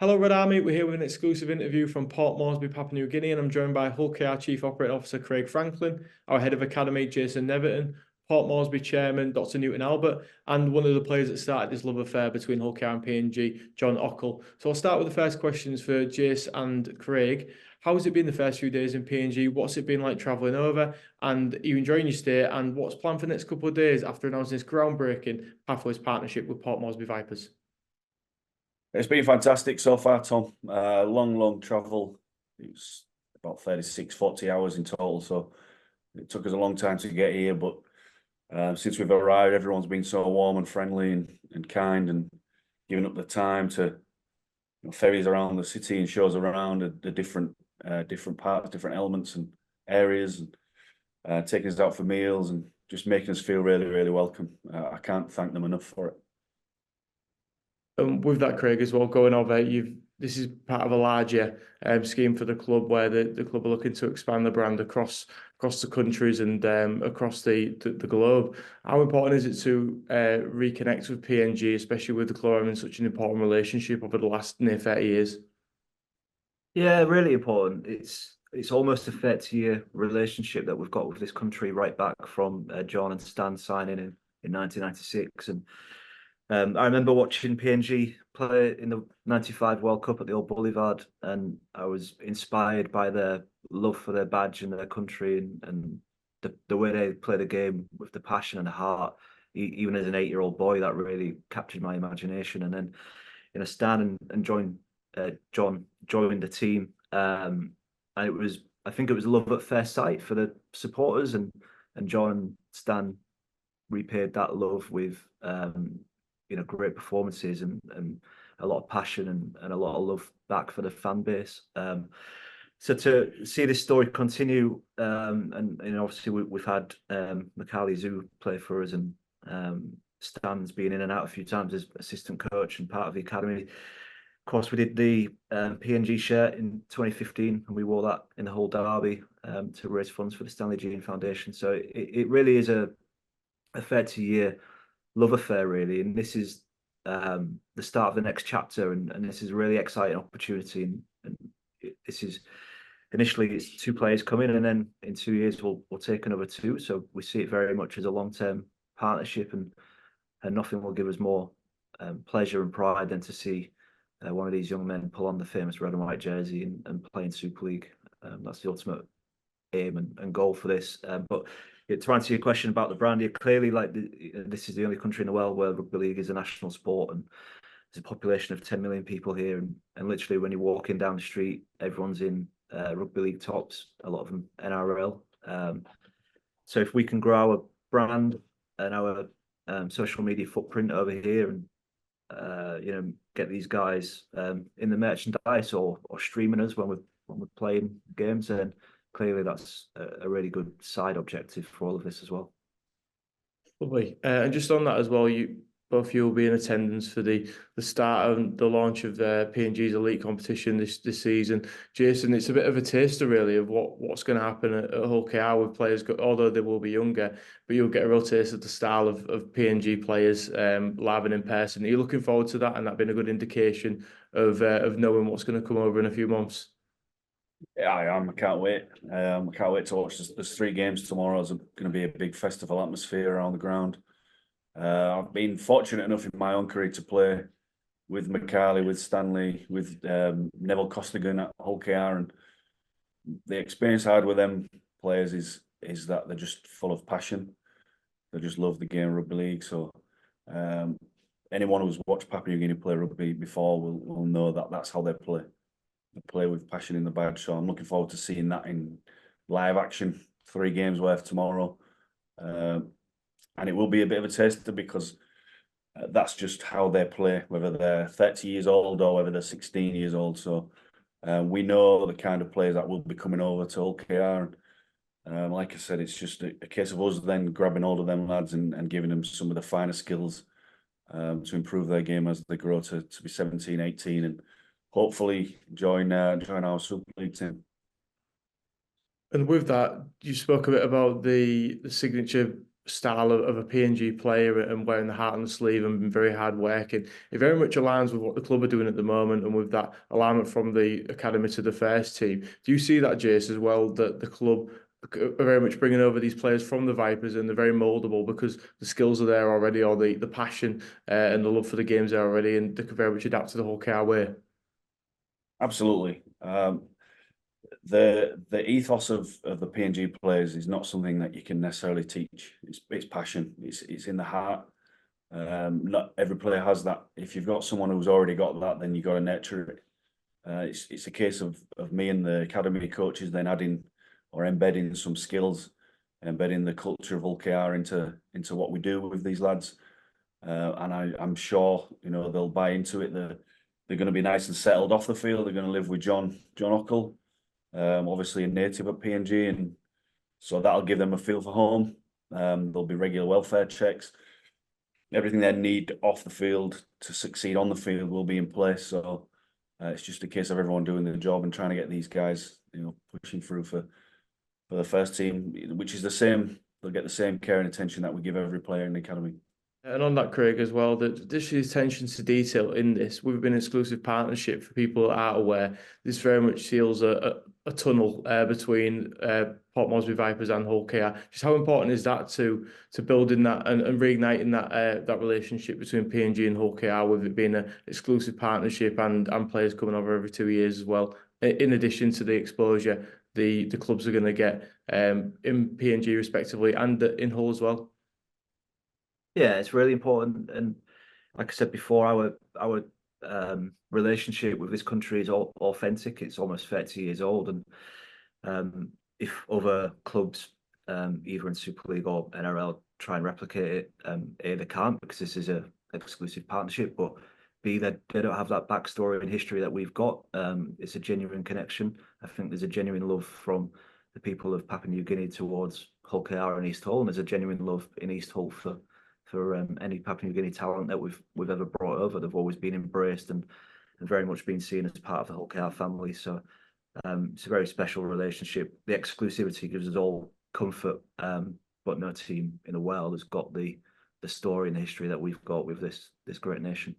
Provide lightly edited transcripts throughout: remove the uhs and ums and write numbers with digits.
Hello, Red Army. We're here with an exclusive interview from Port Moresby, Papua New Guinea, and I'm joined by Hull KR Chief Operating Officer Craig Franklin, our Head of Academy Jason Neverton, Port Moresby Chairman Dr. Newton Albert, and one of the players that started this love affair between Hull KR and PNG, John Ockle. So I'll start with the first questions for Jace and Craig. How has it been the first few days in PNG? What's it been like travelling over? And are you enjoying your stay? And what's planned for the next couple of days after announcing this groundbreaking Pathways partnership with Port Moresby Vipers? It's been fantastic so far, Tom. Long travel. It was about 36, 40 hours in total. So it took us a long time to get here. But since we've arrived, everyone's been so warm and friendly and kind and giving up the time to ferries around the city and shows around the different parts, different elements and areas, and taking us out for meals and just making us feel really, really welcome. I can't thank them enough for it. With that, Craig, as well, going over, this is part of a larger scheme for the club where the club are looking to expand the brand across the countries and across the globe. How important is it to reconnect with PNG, especially with the club having such an important relationship over the last near 30 years? Yeah, really important. It's almost a 30-year relationship that we've got with this country, right back from John and Stan signing in 1996. And I remember watching PNG play in the '95 World Cup at the Old Boulevard, and I was inspired by their love for their badge and their country, and the way they play the game with the passion and the heart. Even as an 8-year-old boy, that really captured my imagination. And then, Stan and John joined the team, and I think it was love at first sight for the supporters, and John and Stan repaid that love with great performances and a lot of passion and a lot of love back for the fan base. So to see this story continue, and obviously we've had Makali Zoo play for us, and Stan's been in and out a few times as assistant coach and part of the academy. Of course, we did the PNG shirt in 2015, and we wore that in the Hull derby to raise funds for the Stanley Jean Foundation. So it really is a 30-year love affair, really, and this is the start of the next chapter, and this is a really exciting opportunity. And this is initially it's 2 players coming, and then in 2 years we'll take another 2. So we see it very much as a long-term partnership, and nothing will give us more pleasure and pride than to see one of these young men pull on the famous red and white jersey and play in Super League. That's the ultimate aim and goal for this. But to answer your question about the brand, clearly, this is the only country in the world where rugby league is a national sport, and there's a population of 10 million people here, and literally when you're walking down the street, everyone's in rugby league tops, a lot of them NRL. So if we can grow our brand and our social media footprint over here, and get these guys in the merchandise or streaming us when we're playing games, then clearly that's a really good side objective for all of this as well. Lovely. And just on that as well, both of you will be in attendance for the start and the launch of the PNGs Elite Competition this season. Jason, it's a bit of a taster really of what's going to happen at Hull KR with players, although they will be younger, but you'll get a real taste of the style of PNG players live and in person. Are you looking forward to that, and that being a good indication of knowing what's going to come over in a few months? Yeah, I am. I can't wait. I can't wait to watch. There's 3 games tomorrow. There's going to be a big festival atmosphere around the ground. I've been fortunate enough in my own career to play with Makali, with Stanley, with Neville Costigan at Hull KR, and the experience I had with them players is that they're just full of passion. They just love the game of rugby league. So anyone who's watched Papua New Guinea play rugby before will know that that's how they play. They play with passion in the badge. So I'm looking forward to seeing that in live action. 3 games worth tomorrow. And it will be a bit of a taster because that's just how they play, whether they're 30 years old or whether they're 16 years old. So we know the kind of players that will be coming over to Hull KR. Like I said, it's just a case of us then grabbing hold of them lads and giving them some of the finer skills to improve their game as they grow to be 17, 18, and hopefully join our Super League team. And with that, you spoke a bit about the signature style of a PNG player and wearing the heart on the sleeve and being very hard working. It very much aligns with what the club are doing at the moment and with that alignment from the academy to the first team. Do you see that, Jace, as well, that the club are very much bringing over these players from the Vipers and they're very mouldable because the skills are there already, or the passion and the love for the games there already, and they can very much adapt to the Hull KR way? Absolutely. The ethos of the PNG players is not something that you can necessarily teach. It's passion. It's in the heart. Not every player has that. If you've got someone who's already got that, then you got to nurture it. It's a case of me and the academy coaches then adding or embedding some skills, embedding the culture of Hull KR into what we do with these lads. And I'm sure they'll buy into it. They're going to be nice and settled off the field. They're going to live with John Ockle. Obviously a native at PNG, and so that'll give them a feel for home. There'll be regular welfare checks. Everything they need off the field to succeed on the field will be in place. So it's just a case of everyone doing their job and trying to get these guys, pushing through for the first team, which is the same. They'll get the same care and attention that we give every player in the academy. And on that, Craig, as well, the additional attention to detail in this, we've been an exclusive partnership for people that aren't aware. This very much seals a tunnel between Port Moresby Vipers and Hull KR. Just how important is that to building that and reigniting that relationship between PNG and Hull KR, with it being an exclusive partnership and players coming over every 2 years as well, in addition to the exposure the clubs are going to get in PNG respectively and in Hull as well? Yeah, it's really important, and like I said before, our relationship with this country is all authentic. It's almost 30 years old, and if other clubs, either in Super League or NRL, try and replicate it, A, they can't, because this is an exclusive partnership, but B, they don't have that backstory and history that we've got. It's a genuine connection. I think there's a genuine love from the people of Papua New Guinea towards Hull KR and East Hull, and there's a genuine love in East Hull for any Papua New Guinea talent that we've ever brought over. They've always been embraced and very much been seen as part of the Hull KR family. So it's a very special relationship. The exclusivity gives us all comfort, but no team in the world has got the story and the history that we've got with this great nation.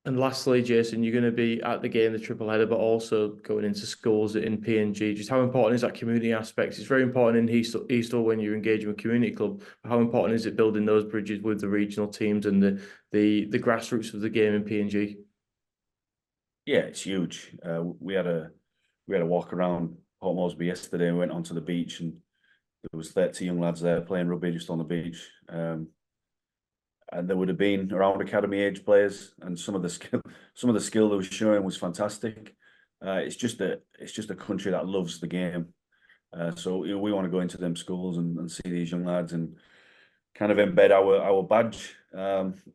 And lastly, Jason, you're going to be at the game, the triple header, but also going into schools in PNG. Just how important is that community aspect? It's very important in East Hull when you're engaging with community club. But how important is it building those bridges with the regional teams and the grassroots of the game in PNG? Yeah, it's huge. We had a walk around Port Moresby yesterday and went onto the beach, and there was 30 young lads there playing rugby just on the beach. And there would have been around academy age players, and some of the skill they were showing was fantastic. It's just a country that loves the game. So we want to go into them schools and see these young lads and kind of embed our badge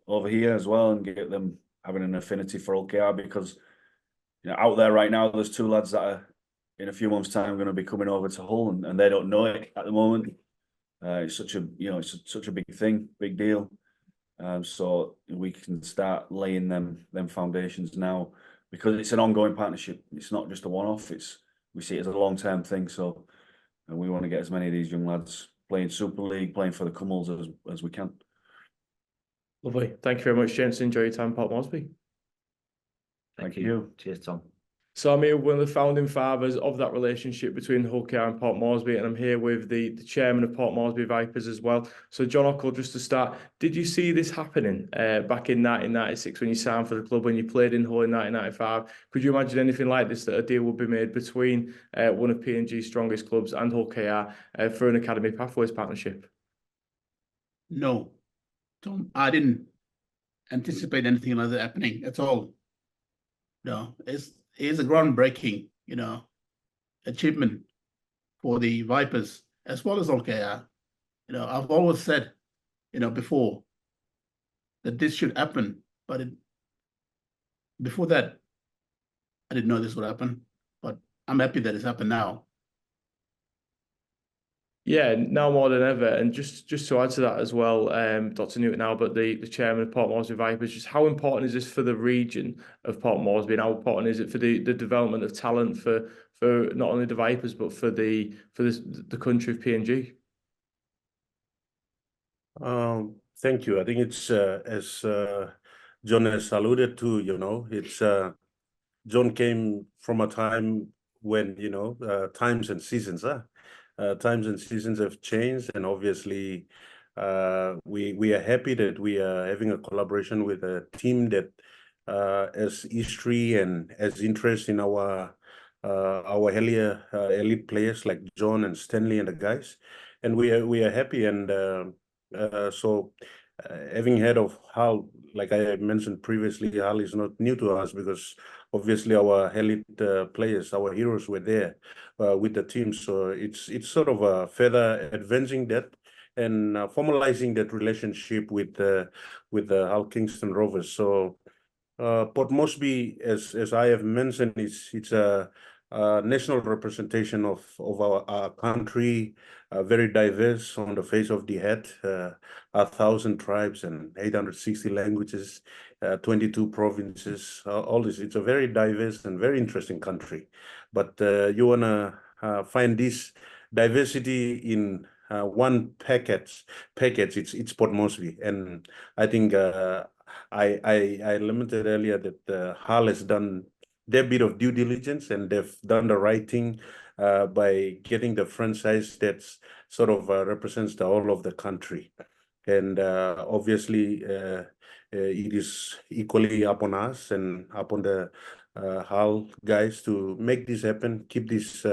over here as well, and get them having an affinity for Hull KR, because out there right now there's 2 lads that are in a few months' time going to be coming over to Hull, and they don't know it at the moment. It's such a big thing, big deal. So we can start laying them foundations now, because it's an ongoing partnership. It's not just a one-off. We see it as a long-term thing. So we want to get as many of these young lads playing Super League, playing for the Cummels as we can. Lovely. Thank you very much, gents. Enjoy your time, Port Moresby. Thank you. Cheers, Tom. So I'm here with one of the founding fathers of that relationship between Hull KR and Port Moresby, and I'm here with the chairman of Port Moresby Vipers as well. So John Ockle, just to start, did you see this happening back in 1996 when you signed for the club, when you played in Hull in 1995? Could you imagine anything like this, that a deal would be made between one of PNG's strongest clubs and Hull KR for an Academy Pathways partnership? No, Tom, I didn't anticipate anything like that happening at all. No, it's a groundbreaking, achievement for the Vipers as well as Hull KR. I've always said, before, that this should happen, but before that, I didn't know this would happen. But I'm happy that it's happened now. Yeah, now more than ever. And just to add to that as well, Dr. Newton Albert, the chairman of Port Moresby Vipers, just how important is this for the region of Port Moresby, and how important is it for the development of talent for not only the Vipers but for the country of PNG? Thank you. I think it's as John has alluded to, it's John came from a time when, times and seasons have changed, and obviously we are happy that we are having a collaboration with a team that has history and has interest in our earlier elite players like John and Stanley and the guys, and we are happy. And so having heard of Hull, like I mentioned previously, Hull is not new to us because obviously our elite players, our heroes were there with the team. So it's sort of further advancing that and formalizing that relationship with the Hull Kingston Rovers. So Port Moresby, as I have mentioned, it's a national representation of our country, very diverse on the face of the earth, 1,000 tribes and 860 languages, 22 provinces, all this. It's a very diverse and very interesting country. But you want to find this diversity in one package. It's Port Moresby, and I think I lamented earlier that Hull has done their bit of due diligence and they've done the right thing by getting the franchise that sort of represents the whole of the country. And obviously, it is equally upon us and upon the Hull guys to make this happen, keep this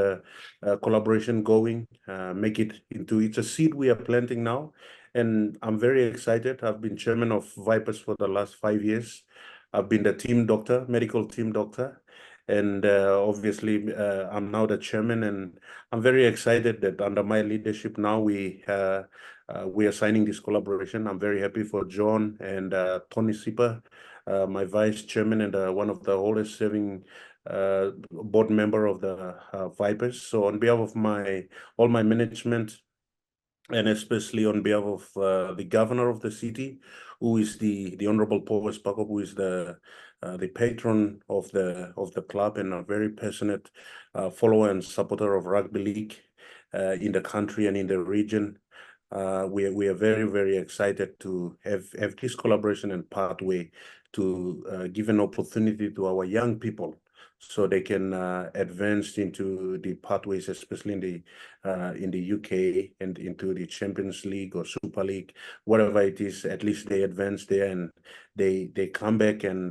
collaboration going, make it into, it's a seed we are planting now. And I'm very excited. I've been chairman of Vipers for the last 5 years. I've been the team doctor, medical team doctor. And obviously, I'm now the chairman, and I'm very excited that under my leadership now we are signing this collaboration. I'm very happy for John and Tony Sipper, my vice chairman and one of the oldest serving board member of the Vipers. So on behalf of all my management, and especially on behalf of the governor of the city, who is the Honorable Paul Spakop, who is the patron of the club and a very passionate follower and supporter of rugby league in the country and in the region. We are very, very excited to have this collaboration and pathway to give an opportunity to our young people so they can advance into the pathways, especially in the UK and into the Champions League or Super League, whatever it is. At least they advance there and they come back and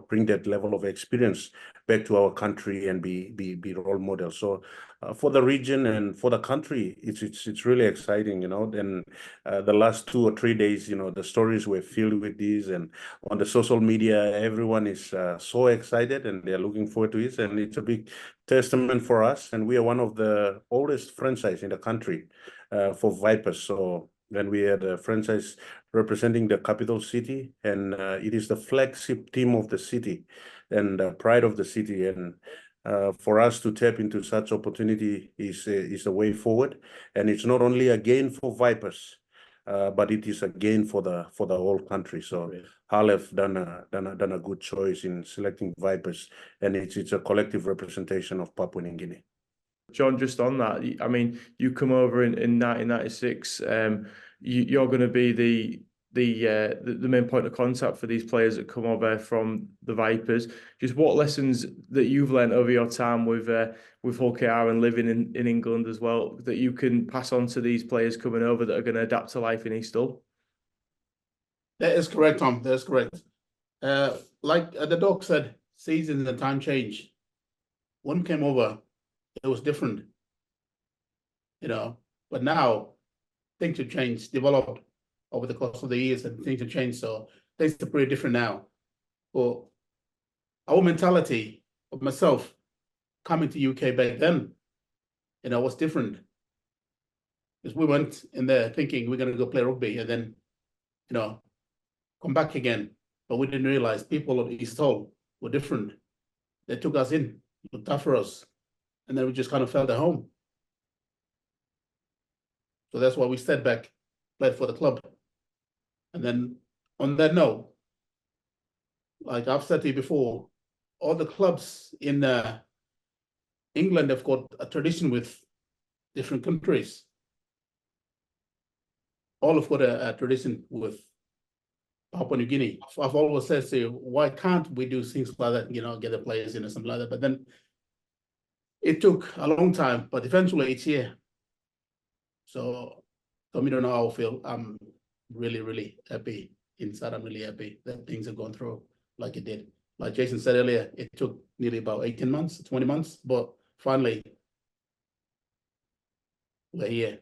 bring that level of experience back to our country and be role models. So for the region and for the country, it's really exciting, And the last 2 or 3 days, the stories were filled with these, and on the social media, everyone is so excited and they're looking forward to it, and it's a big testament for us. And we are one of the oldest franchise in the country for Vipers. So then we had a franchise representing the capital city, and it is the flagship team of the city and pride of the city. And for us to tap into such opportunity is a way forward, and it's not only a gain for Vipers, but it is a gain for the whole country. So Hull have done a good choice in selecting Vipers, and it's a collective representation of Papua New Guinea. John, just on that, I mean, you come over in 1996. You're going to be the main point of contact for these players that come over from the Vipers. Just what lessons that you've learned over your time with Hull KR and living in England as well that you can pass on to these players coming over that are going to adapt to life in East Hull? That is correct, Tom. That's correct. Like the doc said, seasons and time change. When we came over, it was different, But now things have changed, developed over the course of the years, and things have changed. So things are pretty different now. But our mentality of myself coming to UK back then, was different. Because we went in there thinking we're going to go play rugby and then, come back again. But we didn't realize people of East Hull were different. They took us in, looked after us, and then we just kind of felt at home. So that's why we stayed back, played for the club. And then on that note, like I've said to you before, all the clubs in England have got a tradition with different countries. all have got a tradition with Papua New Guinea. I've always said to you, why can't we do things like that, get the players in or something like that? But then it took a long time, but eventually it's here. So me don't know how I feel. I'm really, really happy inside. I'm really happy that things have gone through like it did. Like Jason said earlier, it took nearly about 18 months, 20 months, but finally we're here.